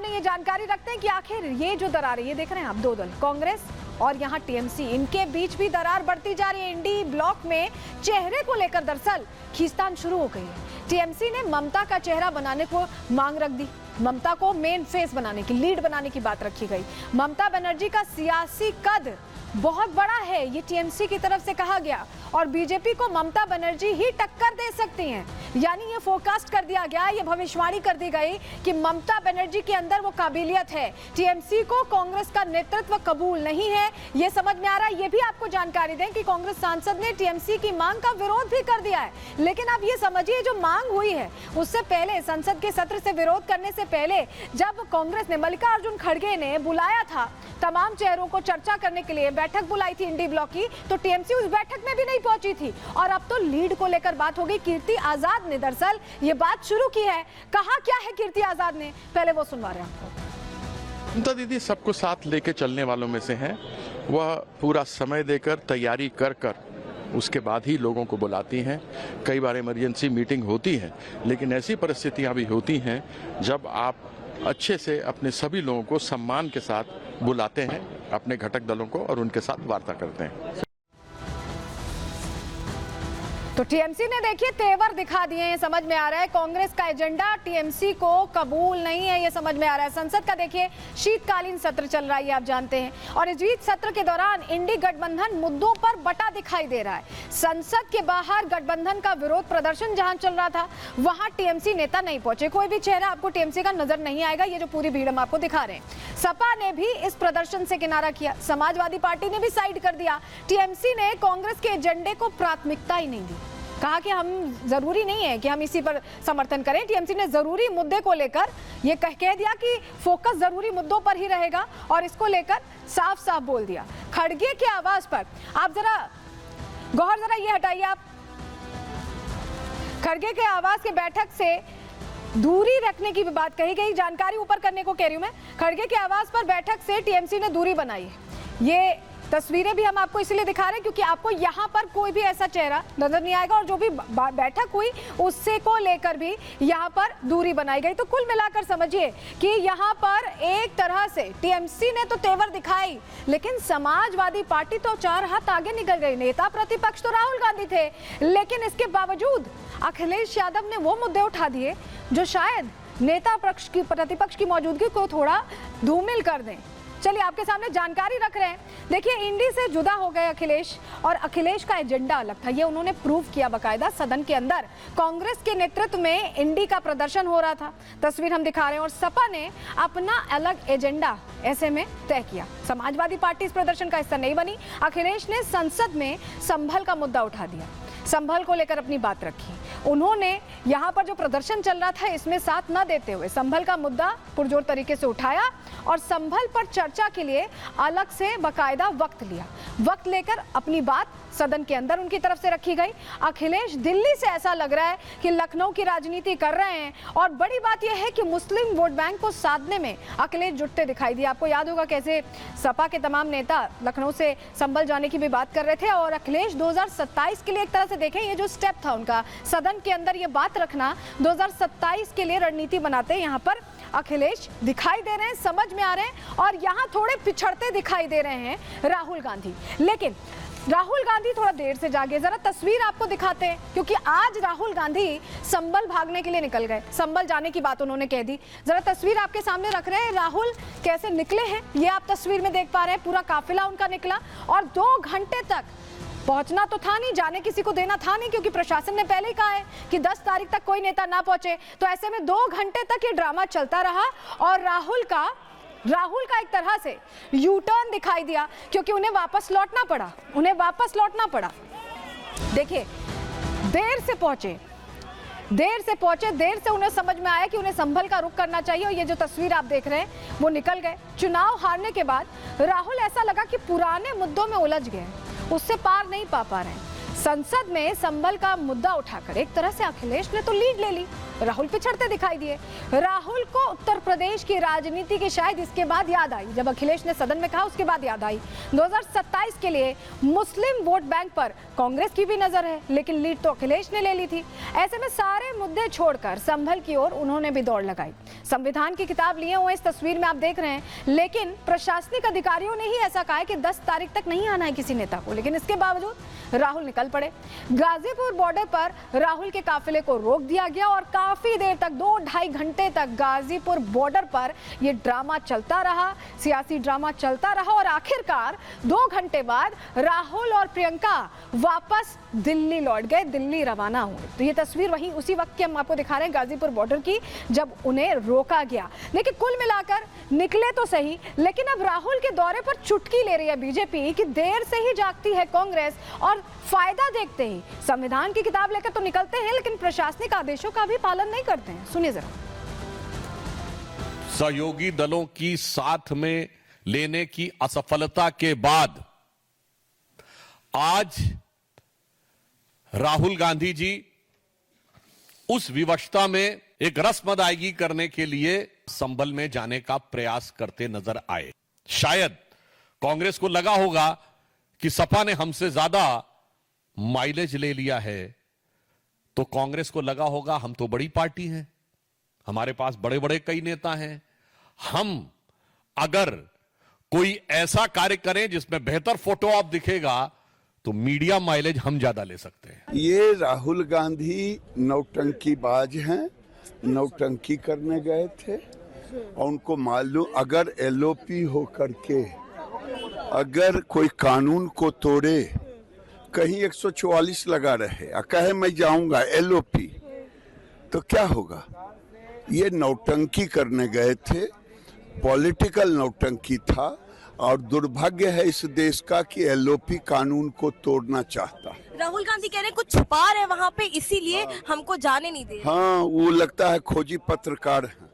में ये जानकारी रखते हैं कि आखिर ये जो दरार है, ये देख रहे हैं आप, दो दल कांग्रेस और यहाँ टीएमसी, इनके बीच भी दरार बढ़ती जा रही है। इंडी ब्लॉक में चेहरे को लेकर दरअसल खींचतान शुरू हो गई है। टीएमसी ने ममता का चेहरा बनाने को मांग रख दी, ममता को मेन फेस बनाने की, लीड बनाने की बात रखी गई। ममता बनर्जी का सियासी कद बहुत बड़ा है, ये टीएमसी की तरफ से कहा गया, और बीजेपी को ममता बनर्जी ही टक्कर दे सकती हैं। यानी ये फोरकास्ट कर दिया गया, ये भविष्यवाणी कर दी गई कि ममता बनर्जी के अंदर वो काबिलियत है। टीएमसी को कांग्रेस का नेतृत्व कबूल नहीं है, ये समझ में आ रहा है। ये भी आपको जानकारी दें कि कांग्रेस सांसद ने टीएमसी की मांग का विरोध भी कर दिया है। लेकिन आप ये समझिए, जो मांग हुई है उससे पहले, संसद के सत्र से विरोध करने से पहले, जब कांग्रेस ने मल्लिकार्जुन खड़गे ने बुलाया था तमाम चेहरों को चर्चा करने के लिए, बैठक बुलाई थी इंडी ब्लॉक की, तो टीएमसी उस बैठक में भी नहीं पहुंची थी। और अब तो लीड को लेकर बात हो गई। कीर्ति आजाद ने दरअसल ये बात शुरू की है। कहा क्या है कीर्ति आजाद ने, पहले वो सुनवा रहे हैं आपको। ममता दीदी सबको साथ लेके चलने वालों में से हैं। वह पूरा समय देकर, तैयारी कर उसके बाद ही लोगों को बुलाती हैं। कई बार इमरजेंसी मीटिंग होती है, लेकिन ऐसी परिस्थितियां भी होती हैं जब आप अच्छे से अपने सभी लोगों को सम्मान के साथ बुलाते हैं, अपने घटक दलों को, और उनके साथ वार्ता करते हैं। तो टीएमसी ने देखिए तेवर दिखा दिए हैं, समझ में आ रहा है कांग्रेस का एजेंडा टीएमसी को कबूल नहीं है, ये समझ में आ रहा है। संसद का देखिए शीतकालीन सत्र चल रहा है, आप जानते हैं, और इस बीच सत्र के दौरान इंडी गठबंधन मुद्दों पर बटा दिखाई दे रहा है। संसद के बाहर गठबंधन का विरोध प्रदर्शन जहां चल रहा था, वहां टीएमसी नेता नहीं पहुंचे। कोई भी चेहरा आपको टीएमसी का नजर नहीं आएगा। ये जो पूरी भीड़ हम आपको दिखा रहे हैं, सपा ने भी इस प्रदर्शन से किनारा किया, समाजवादी पार्टी ने भी साइड कर दिया। टीएमसी ने कांग्रेस के एजेंडे को प्राथमिकता ही नहीं दी, कहा कि हम जरूरी नहीं है कि हम इसी पर समर्थन करें। टीएमसी ने जरूरी मुद्दे को लेकर ये कह दिया कि फोकस जरूरी मुद्दों पर ही रहेगा, और इसको लेकर साफ साफ बोल दिया। खड़गे के आवाज पर आप जरा गौर, जरा ये हटाइए आप, खड़गे के आवाज के बैठक से दूरी रखने की भी बात कही गई। जानकारी ऊपर करने को कह रही हूं मैं। खड़गे के आवाज पर बैठक से टीएमसी ने दूरी बनाई है। ये तस्वीरें भी हम आपको इसलिए दिखा रहे हैं क्योंकि आपको यहाँ पर कोई भी ऐसा चेहरा नजर नहीं आएगा, और जो भी बैठक हुई उससे को लेकर भी यहाँ पर दूरी बनाई गई। तो कुल मिलाकर समझिए कि यहाँ पर एक तरह से टीएमसी ने तो तेवर दिखाई, लेकिन समाजवादी पार्टी तो 4 हाथ आगे निकल गई। नेता प्रतिपक्ष तो राहुल गांधी थे, लेकिन इसके बावजूद अखिलेश यादव ने वो मुद्दे उठा दिए जो शायद नेता प्रतिपक्ष की मौजूदगी को थोड़ा धूमिल कर दें। चलिए आपके सामने जानकारी रख रहे हैं। देखिए, इंडी से जुदा हो गए अखिलेश, और अखिलेश का एजेंडा अलग था, ये उन्होंने प्रूव किया बकायदा सदन के अंदर। कांग्रेस के नेतृत्व में इंडी का प्रदर्शन हो रहा था, तस्वीर हम दिखा रहे हैं, और सपा ने अपना अलग एजेंडा ऐसे में तय किया। समाजवादी पार्टी इस प्रदर्शन का हिस्सा नहीं बनी। अखिलेश ने संसद में संभल का मुद्दा उठा दिया, संभल को लेकर अपनी बात रखी। उन्होंने यहाँ पर जो प्रदर्शन चल रहा था इसमें साथ न देते हुए संभल का मुद्दा पुरजोर तरीके से उठाया, और संभल पर चर्चा के लिए अलग से बकायदा वक्त लिया। वक्त लेकर अपनी बात सदन के अंदर उनकी तरफ से रखी गई। अखिलेश दिल्ली से ऐसा लग रहा है कि लखनऊ की राजनीति कर रहे हैं, और बड़ी बात यह है कि मुस्लिम वोट बैंक को साधने में अखिलेश जुटते दिखाई दिए। आपको याद होगा कैसे सपा के तमाम नेता लखनऊ से संभल जाने की भी बात कर रहे थे, और अखिलेश 2027 के लिए एक तरह से देखें, ये जो स्टेप था उनका सदन के अंदर ये बात रखना, 2027 के लिए रणनीति बनाते यहाँ पर अखिलेश दिखाई दे रहे हैं, समझ में आ रहे हैं। और यहाँ थोड़े पिछड़ते दिखाई दे रहे हैं राहुल गांधी, लेकिन राहुल गांधी थोड़ा देर से जागे। जरा तस्वीर आपको दिखाते हैं, क्योंकि आज राहुल गांधी संभल भागने के लिए निकल गए, संभल जाने की बात उन्होंने कह दी। जरा तस्वीर आपके सामने रख रहे हैं, राहुल कैसे निकले हैं ये आप तस्वीर में देख पा रहे हैं। पूरा काफिला उनका निकला, और 2 घंटे तक पहुंचना तो था नहीं, जाने किसी को देना था नहीं, क्योंकि प्रशासन ने पहले ही कहा है कि 10 तारीख तक कोई नेता ना पहुंचे। तो ऐसे में 2 घंटे तक ये ड्रामा चलता रहा, और राहुल का एक तरह से यू टर्न दिखाई दिया, क्योंकि उन्हें वापस लौटना पड़ा। देखिए, देर से पहुंचे, देर से उन्हें समझ में आया कि उन्हें संभल का रुख करना चाहिए, और ये जो तस्वीर आप देख रहे हैं वो निकल गए। चुनाव हारने के बाद राहुल ऐसा लगा कि पुराने मुद्दों में उलझ गए, उससे पार नहीं पा रहे हैं। संसद में संभल का मुद्दा उठाकर एक तरह से अखिलेश ने तो लीड ले ली, राहुल पिछड़ते दिखाई दिए। राहुल को उत्तर प्रदेश की राजनीति की शायद इसके बाद याद आई, जब अखिलेश ने सदन में कहा उसके बाद याद आई। 2027 के लिए मुस्लिम वोट बैंक पर कांग्रेस की भी नजर है, लेकिन लीड तो अखिलेश ने ले ली थी। ऐसे में सारे मुद्दे छोड़कर संभल की ओर उन्होंने भी दौड़ लगाई। संविधान की किताब लिए हुए इस तस्वीर में आप देख रहे हैं, लेकिन प्रशासनिक अधिकारियों ने ही ऐसा कहा है कि 10 तारीख तक नहीं आना है किसी नेता को, लेकिन इसके बावजूद राहुल निकल पड़े। गाजीपुर बॉर्डर पर राहुल के काफिले को रोक दिया गया और काफी देर तक 2-2.5 घंटे तक गाजीपुर बॉर्डर पर यह ड्रामा चलता रहा, सियासी ड्रामा चलता रहा और आखिरकार 2 घंटे बाद राहुल और प्रियंका वापस दिल्ली लौट गए, दिल्ली रवाना हुए। तो ये तस्वीर वही उसी वक्त की हम आपको दिखा रहे हैं, गाजीपुर बॉर्डर की, जब उन्हें रोका गया। देखिए, कुल मिलाकर निकले तो सही, लेकिन अब राहुल के दौरे पर चुटकी ले रही है बीजेपी कि देर से ही जागती है कांग्रेस और फायदा देखते ही संविधान की किताब लेकर तो निकलते हैं, लेकिन प्रशासनिक आदेशों का भी पालन नहीं करते हैं। सुनिए जरा। सहयोगी दलों की साथ में लेने की असफलता के बाद आज राहुल गांधी जी उस विवशता में एक रस्म अदायगी करने के लिए संभल में जाने का प्रयास करते नजर आए। शायद कांग्रेस को लगा होगा कि सपा ने हमसे ज्यादा माइलेज ले लिया है, तो कांग्रेस को लगा होगा हम तो बड़ी पार्टी हैं, हमारे पास बड़े बड़े कई नेता हैं, हम अगर कोई ऐसा कार्य करें जिसमें बेहतर फोटो आप दिखेगा तो मीडिया माइलेज हम ज्यादा ले सकते हैं। ये राहुल गांधी नौटंकीबाज हैं, नौटंकी करने गए थे और उनको मालूम अगर एलओपी हो करके अगर कोई कानून को तोड़े, कहीं 144 लगा रहे और कहे मैं जाऊंगा एलओपी, तो क्या होगा? ये नौटंकी करने गए थे, पॉलिटिकल नौटंकी था और दुर्भाग्य है इस देश का कि एलओपी कानून को तोड़ना चाहता है। राहुल गांधी कह रहे हैं कुछ छुपा रहे वहाँ पे, इसीलिए हमको जाने नहीं दे। हाँ, वो लगता है खोजी पत्रकार है।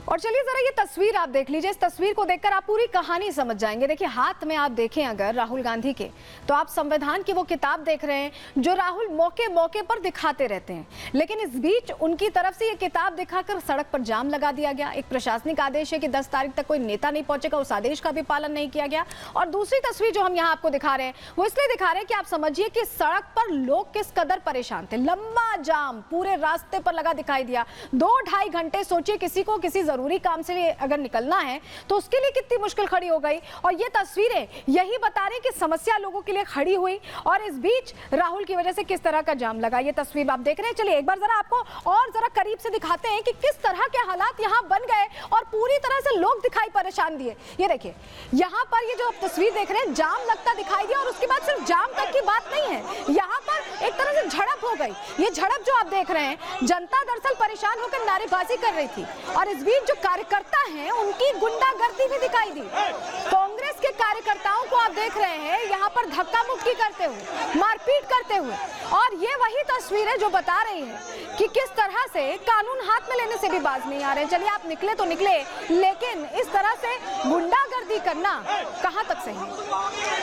और चलिए जरा ये तस्वीर आप देख लीजिए। इस तस्वीर को देखकर आप पूरी कहानी समझ जाएंगे। देखिए, हाथ में आप देखें अगर राहुल गांधी के, तो आप संविधान की वो किताब देख रहे हैं जो राहुल मौके मौके पर दिखाते रहते हैं, लेकिन इस बीच उनकी तरफ से ये किताब दिखाकर सड़क पर जाम लगा दिया गया। एक प्रशासनिक आदेश है कि 10 तारीख तक कोई नेता नहीं पहुंचेगा, उस आदेश का भी पालन नहीं किया गया। और दूसरी तस्वीर जो हम यहाँ आपको दिखा रहे हैं वो इसलिए दिखा रहे हैं कि आप समझिए कि सड़क पर लोग किस कदर परेशान थे। लंबा जाम पूरे रास्ते पर लगा दिखाई दिया। 2-2.5 घंटे, सोचिए किसी को किसी जरूरी काम से अगर निकलना है तो उसके लिए कितनी मुश्किल खड़ी हो गई। और ये तस्वीरें यही बता रही कि समस्या लोगों के लिए खड़ी हुई और इस बीच राहुल की वजह से किस तरह का जाम लगा। ये तस्वीर आप देख रहे हैं। चलिए एक बार जरा आपको और जरा करीब से दिखाते हैं कि किस तरह के हालात यहाँ बन गए और पूरी तरह से लोग दिखाई परेशान दिए। ये देखिए, यहाँ पर ये जो आप तस्वीर देख रहे हैं, जाम लगता दिखाई दिया और उसके बाद सिर्फ जाम तक की बात नहीं है, यहाँ पर एक तरह से झड़प हो गई। ये झड़प जो आप देख रहे हैं, जनता दरअसल परेशान होकर नारेबाजी कर रही थी और इस बीच जो कार्यकर्ता हैं उनकी गुंडागर्दी भी दिखाई दी। कांग्रेस के कार्यकर्ताओं को आप देख रहे हैं यहाँ पर धक्का मुक्की करते हुए, मारपीट करते हुए, और ये वही तस्वीरें जो बता रही है कि किस तरह से कानून हाथ में लेने से भी बाज नहीं आ रहे। चलिए, आप निकले तो निकले, लेकिन इस तरह से गुंडागर्दी करना कहां तक सही है?